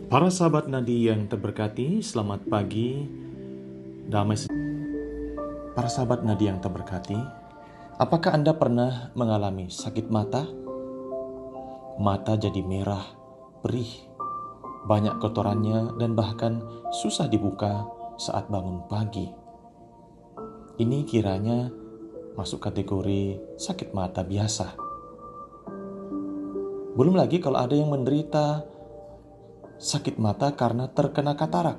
Para sahabat Nadi yang terberkati, selamat pagi, damai Para sahabat Nadi yang terberkati, apakah Anda pernah mengalami sakit mata? Mata jadi merah, perih, banyak kotorannya dan bahkan susah dibuka saat bangun pagi. Ini kiranya masuk kategori sakit mata biasa. Belum lagi kalau ada yang menderita sakit mata karena terkena katarak,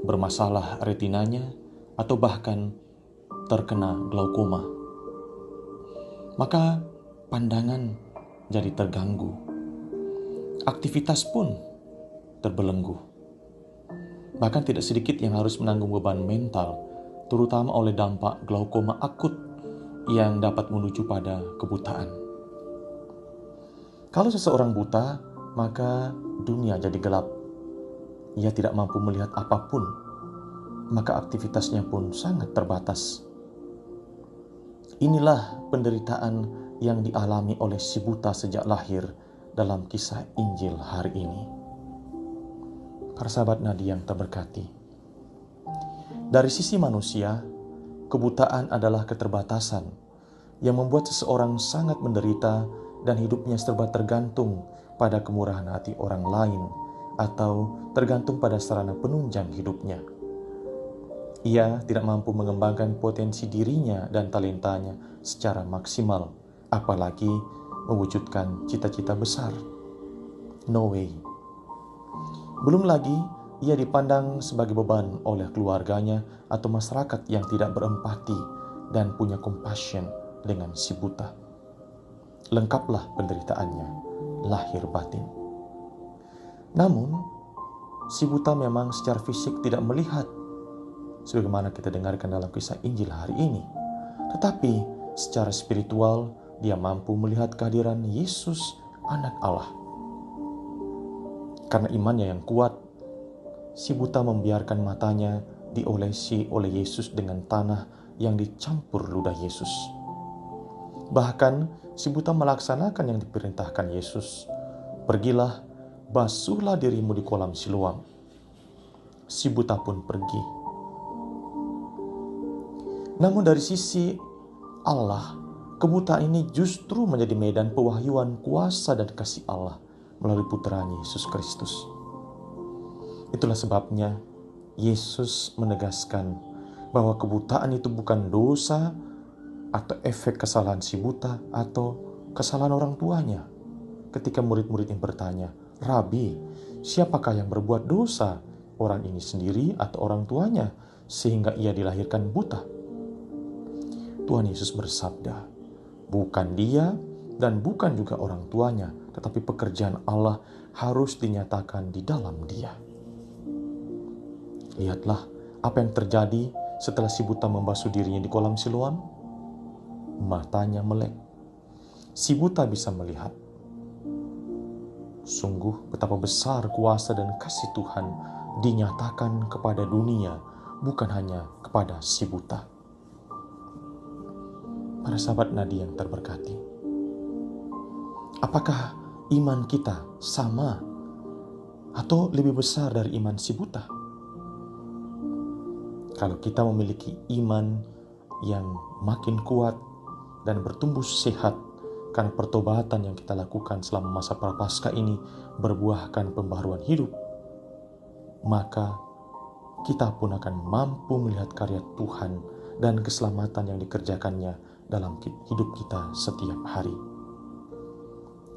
bermasalah retinanya, atau bahkan terkena glaukoma. Maka pandangan jadi terganggu, aktivitas pun terbelenggu. Bahkan tidak sedikit yang harus menanggung beban mental, terutama oleh dampak glaukoma akut yang dapat menuju pada kebutaan. Kalau seseorang buta, maka dunia jadi gelap. Ia tidak mampu melihat apapun, maka aktivitasnya pun sangat terbatas. Inilah penderitaan yang dialami oleh si buta sejak lahir dalam kisah Injil hari ini. Para sahabat Nadi yang terberkati, dari sisi manusia, kebutaan adalah keterbatasan yang membuat seseorang sangat menderita dan hidupnya serba tergantung pada kemurahan hati orang lain atau tergantung pada sarana penunjang hidupnya. Ia tidak mampu mengembangkan potensi dirinya dan talentanya secara maksimal, apalagi mewujudkan cita-cita besar. No way. Belum lagi, ia dipandang sebagai beban oleh keluarganya atau masyarakat yang tidak berempati dan punya compassion dengan si buta. Lengkaplah penderitaannya, lahir batin. Namun, si buta memang secara fisik tidak melihat, sebagaimana kita dengarkan dalam kisah Injil hari ini. Tetapi secara spiritual, dia mampu melihat kehadiran Yesus, anak Allah. Karena imannya yang kuat, si buta membiarkan matanya diolesi oleh Yesus dengan tanah yang dicampur ludah Yesus. Bahkan si buta melaksanakan yang diperintahkan Yesus. Pergilah, basuhlah dirimu di kolam Siloam. Si buta pun pergi. Namun dari sisi Allah, kebutaan ini justru menjadi medan pewahyuan kuasa dan kasih Allah melalui putranya Yesus Kristus. Itulah sebabnya Yesus menegaskan bahwa kebutaan itu bukan dosa atau efek kesalahan si buta atau kesalahan orang tuanya. Ketika murid-murid yang bertanya, "Rabi, siapakah yang berbuat dosa? Orang ini sendiri atau orang tuanya sehingga ia dilahirkan buta?" Tuhan Yesus bersabda, bukan dia dan bukan juga orang tuanya, tetapi pekerjaan Allah harus dinyatakan di dalam dia. Lihatlah apa yang terjadi setelah si buta membasuh dirinya di kolam Siloam. Matanya melek. Si buta bisa melihat. Sungguh betapa besar kuasa dan kasih Tuhan dinyatakan kepada dunia, bukan hanya kepada si buta. Para sahabat Nadi yang terberkati, apakah iman kita sama atau lebih besar dari iman si buta? Kalau kita memiliki iman yang makin kuat dan bertumbuh sehat karena pertobatan yang kita lakukan selama masa prapaskah ini berbuahkan pembaharuan hidup, maka kita pun akan mampu melihat karya Tuhan dan keselamatan yang dikerjakannya dalam hidup kita setiap hari.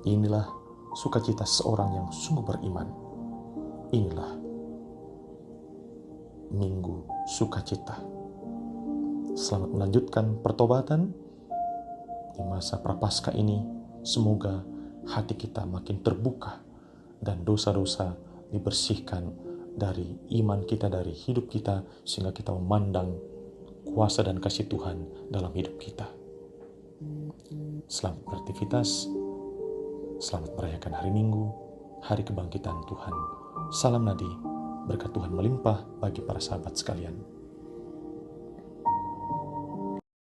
Inilah sukacita seorang yang sungguh beriman. Inilah Minggu Sukacita. Selamat melanjutkan pertobatan di masa prapaskah ini. Semoga hati kita makin terbuka dan dosa-dosa dibersihkan dari iman kita, dari hidup kita, sehingga kita memandang kuasa dan kasih Tuhan dalam hidup kita. Selamat beraktivitas, selamat merayakan hari Minggu, hari kebangkitan Tuhan. Salam Nadi, berkat Tuhan melimpah bagi para sahabat sekalian.